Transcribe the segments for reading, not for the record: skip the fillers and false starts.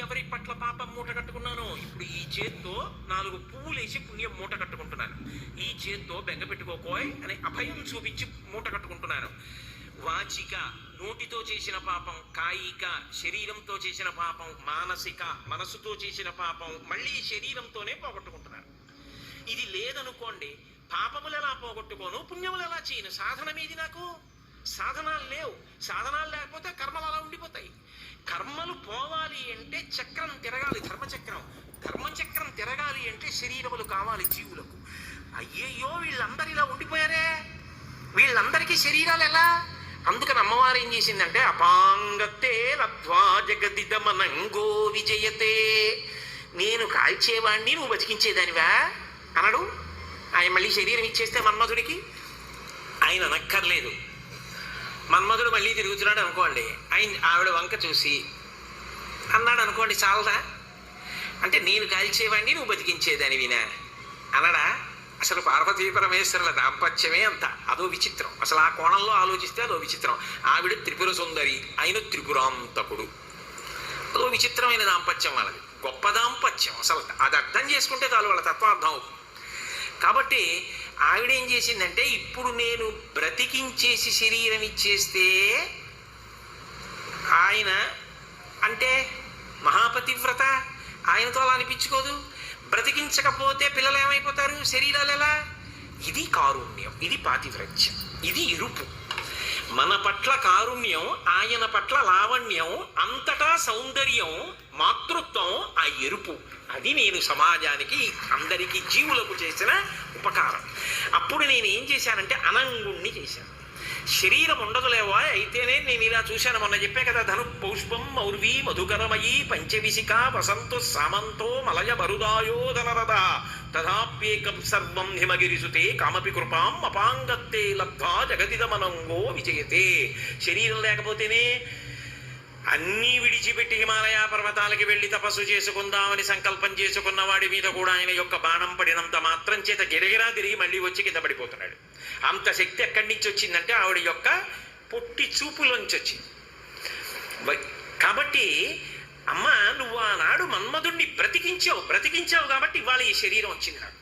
ఎవరి పట్ల పాపం మూట కట్టుకున్నాను. ఇప్పుడు ఈ చేత్తో 4 పువ్వులేసి పుణ్యం మూట కట్టుకుంటున్నాను. ఈ చేత్తో బెంగ పెట్టుకోకోయ్ అని అభయం చూపించి మూట కట్టుకుంటున్నాను. వాచిక నోటితో చేసిన పాపం, కాయిక శరీరంతో చేసిన పాపం, మానసిక మనసుతో చేసిన పాపం మళ్ళీ శరీరంతోనే పోగొట్టుకుంటున్నాను. ఇది లేదనుకోండి, పాపములు ఎలా పోగొట్టుకోను, పుణ్యములు ఎలా చేయను? సాధన మీది నాకు సాధనాలు లేవు. సాధనాలు లేకపోతే కర్మలు అలా ఉండిపోతాయి. కర్మలు పోవాలి అంటే చక్రం తిరగాలి, ధర్మచక్రం. ధర్మచక్రం తిరగాలి అంటే శరీరములు కావాలి జీవులకు. అయ్యయ్యో వీళ్ళందరిలా ఉండిపోయారే, వీళ్ళందరికీ శరీరాలు ఎలా? అందుకని అమ్మవారు ఏం చేసిందంటే, అపాంగతే లబ్ధ్వా జగదిదమనంగో విజయతే. నేను కాల్చేవాణ్ణి నువ్వు బతికించేదానివా అనడు. ఆయన మళ్ళీ శరీరం ఇచ్చేస్తే మన్మధుడికి ఆయన అనక్కర్లేదు. మన్మధుడు మళ్ళీ తిరుగుతున్నాడు అనుకోండి, ఆవిడ వంక చూసి అన్నాడు అనుకోండి, చాలదా? అంటే నేను కాల్చేవాడిని నువ్వు బతికించేదానివినా అనడా? అసలు పార్వతీ పరమేశ్వరుల దాంపత్యమే అంత. అదో విచిత్రం. అసలు ఆ కోణంలో ఆలోచిస్తే అదో విచిత్రం. ఆవిడ త్రిపుర సుందరి, ఆయన త్రిపురాంతకుడు. అదో విచిత్రమైన దాంపత్యం వాళ్ళది. గొప్ప దాంపత్యం. అసలు అది అర్థం చేసుకుంటే చాలు వాళ్ళ తత్వం అర్థం అవుతుంది. కాబట్టి ఆవిడ ఏం చేసిందంటే, ఇప్పుడు నేను బ్రతికించేసి శరీరం ఇచ్చేస్తే ఆయన అంటే మహాపతివ్రత, ఆయనతో అలా అనిపించుకోదు. బ్రతికించకపోతే పిల్లలు ఏమైపోతారు, శరీరాలు ఎలా? ఇది కారుణ్యం, ఇది పాతివ్రత్యం, ఇది ఇరుపు. మన పట్ల కారుణ్యం, ఆయన పట్ల లావణ్యం, అంతటా సౌందర్యం, మాతృత్వం, ఆ ఎరుపు. అది నేను సమాజానికి, అందరికీ జీవులకు చేసిన ఉపకారం. అప్పుడు నేను ఏం చేశానంటే అనంగుణ్ణి చేశాను. శరీరం ఉండదులేవా, అయితేనే నేను ఇలా చూశాను. మొన్న చెప్పే కదా, ధను పౌష్పం మౌర్వీ మధుకరమయీ పంచవిశిక వసంతో సామంతో మలయ బరుదాయో ధనరథ తథాప్యేకం సర్వం హిమగిరిసుతే కామపి కృపాం అపాంగత్తే లబ్ధ్వా జగదిదమనంగో విజయతే. శరీరం లేకపోతేనే అన్నీ విడిచిపెట్టి హిమాలయ పర్వతాలకి వెళ్ళి తపస్సు చేసుకుందామని సంకల్పం చేసుకున్న వాడి మీద కూడా ఆయన యొక్క బాణం పడినంత మాత్రం చేత గిరగిరా తిరిగి మళ్ళీ వచ్చి కింద పడిపోతున్నాడు. అంత శక్తి ఎక్కడి నుంచి వచ్చిందంటే ఆవిడ యొక్క పొట్టి చూపులోంచి వచ్చింది. కాబట్టి అమ్మ, నువ్వు ఆనాడు మన్మధుణ్ణి బ్రతికించావు కాబట్టి ఇవాళ ఈ శరీరం వచ్చింది నాకు.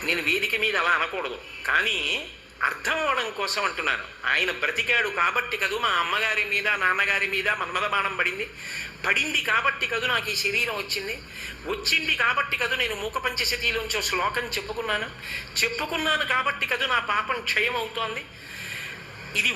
నేను వేదిక మీద అలా అనకూడదు, కానీ అర్థం అవడం కోసం అంటున్నాను. ఆయన బ్రతికాడు కాబట్టి కదూ మా అమ్మగారి మీద నాన్నగారి మీద మన్మథ బాణం పడింది కాబట్టి కదూ నాకు ఈ శరీరం వచ్చింది కాబట్టి కదూ నేను మూక పంచశతిలోంచి శ్లోకం చెప్పుకున్నాను కాబట్టి కదూ నా పాపం క్షయం అవుతోంది. ఇది